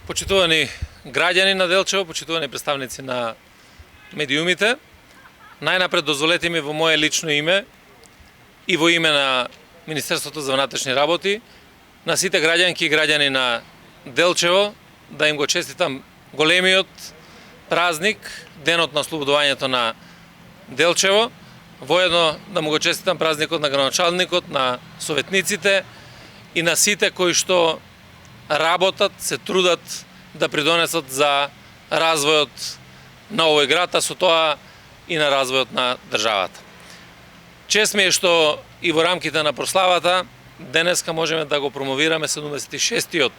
Почитувани граѓани на Делчево, почитувани представници на медиумите, најнапред дозволете ми во мое лично име и во име на Министерството за внатрешни работи на сите граѓанки и граѓани на Делчево да им го честитам големиот празник, денот на ослободувањето на Делчево, воедно да му го честитам празникот на градоначалникот, на советниците и на сите кои што работат, се трудат да придонесат за развојот на овој град, а со тоа и на развојот на државата. Чест ми е што и во рамките на прославата денеска можеме да го промовираме 76-тиот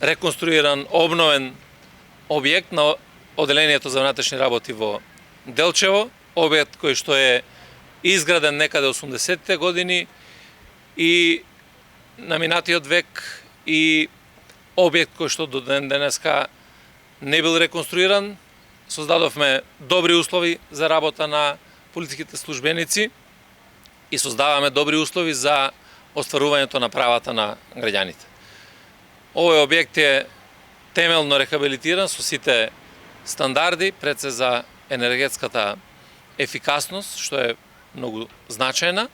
реконструиран, обновен објект на Оделението за внатрешни работи во Делчево, објект кој што е изграден некаде 80-те години и на минатиот век и објект кој што до ден денеска не бил реконструиран. Создадовме добри услови за работа на полициските службеници и создаваме добри услови за остварувањето на правата на граѓаните. Овој објект е темелно рехабилитиран со сите стандарди, пред се за енергетската ефикасност, што е многу значајна,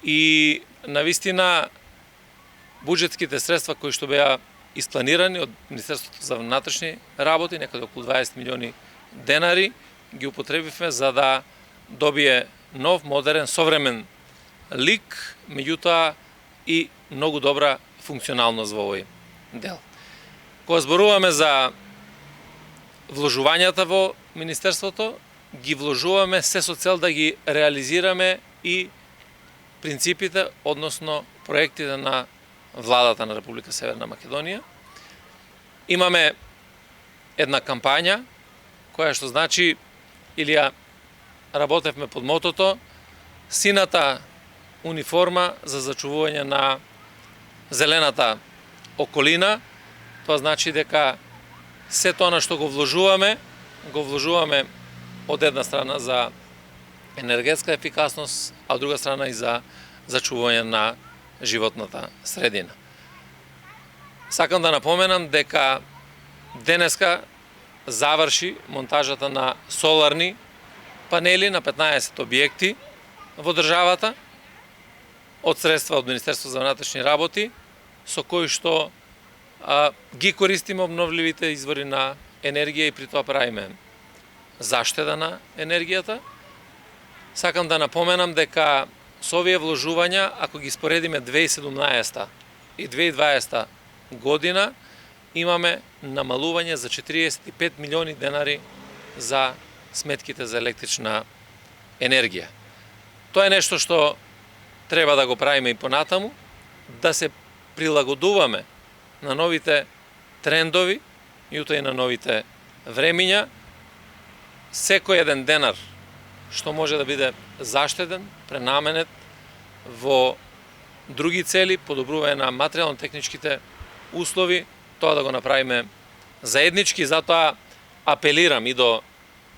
и навистина буџетските средства кои што беа испланирани од Министерството за внатрешни работи, некаде околу 20 милиони денари, ги употребивме за да добие нов, модерен, современ лик, меѓутоа и многу добра функционалност во овој дел. Кога зборуваме за вложувањата во Министерството, ги вложуваме се со цел да ги реализираме и принципите, односно проектите на владата на Република Северна Македонија. Имаме една кампања која што значи, или ја работевме под мотото сината униформа за зачувување на зелената околина. Тоа значи дека се тоа на што го вложуваме од една страна за енергетска ефикасност, а од друга страна и за зачувување на животната средина. Сакам да напоменам дека денеска заврши монтажата на соларни панели на 15 објекти во државата од средства од Министерството за внатрешни работи, со кои што ги користиме обновливите извори на енергија и при тоа правиме заштеда на енергијата. Сакам да напоменам дека со овие вложувања, ако ги споредиме 2017 и 2020 година, имаме намалување за 45 милиони денари за сметките за електрична енергија. Тоа е нешто што треба да го правиме и понатаму, да се прилагодуваме на новите трендови и на новите времиња. Секој еден денар што може да биде заштеден, пренаменет во други цели, подобрување на материјално-техничките услови, тоа да го направиме заеднички. Затоа апелирам и до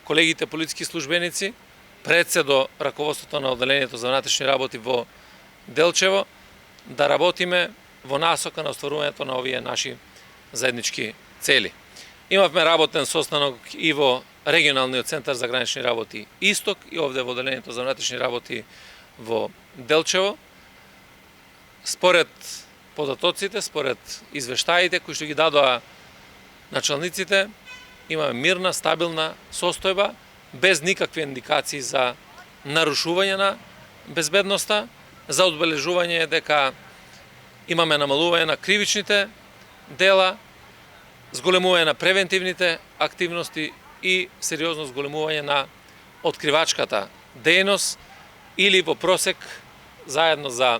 колегите полициски службеници, пред се до раководството на Оделението за внатрешни работи во Делчево, да работиме во насока на остварувањето на овие наши заеднички цели. Имавме работен состанок и во Регионалниот центар за гранични работи Исток и овде во Оделението за внатрешни работи во Делчево. Според податоците, според извештаите кои што ги дадоа началниците, имаме мирна, стабилна состојба, без никакви индикации за нарушување на безбедноста. За одбележување е дека имаме намалување на кривичните дела, зголемување на превентивните активности и сериозно зголемување на откривачката дејност, или во просек заедно за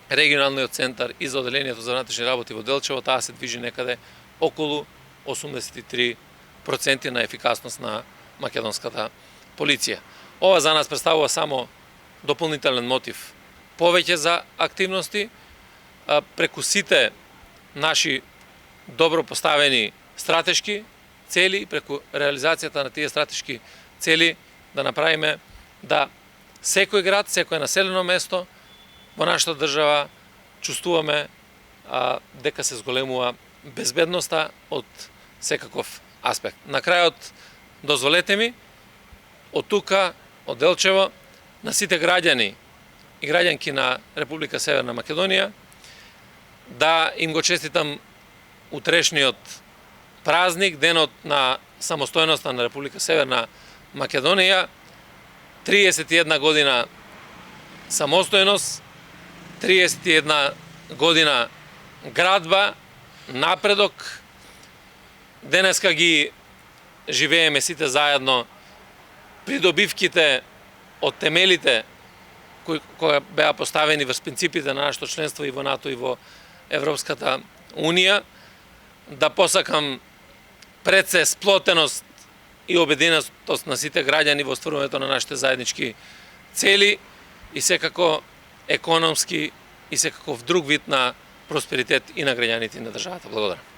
Регионалниот центар и за Оделението за внатрешни работи во Делчево, таа се движи некаде околу 83% на ефикасност на македонската полиција. Ова за нас представува само дополнителен мотив повеќе за активности, преку сите наши добро поставени стратешки цели, преку реализацијата на тие стратешки цели, да направиме да секој град, секој населено место во нашата држава чувствуваме дека се зголемува безбедноста од секаков аспект. На крајот, дозволете ми, од тука, од Делчево, на сите граѓани и граѓанки на Република Северна Македонија, да им го честитам утрешниот празник, денот на самостојноста на Република Северна Македонија, 31 година самостојност, 31 година градба, напредок. Денеска ги живееме сите заедно придобивките од темелите кои беа поставени врз принципите на нашето членство и во НАТО и во Европската Унија. Да посакам пред се сплотеност и обединетост на сите граѓани во остварувањето на нашите заеднички цели и секако економски и секаков друг вид на просперитет и на граѓаните и на државата. Благодарам.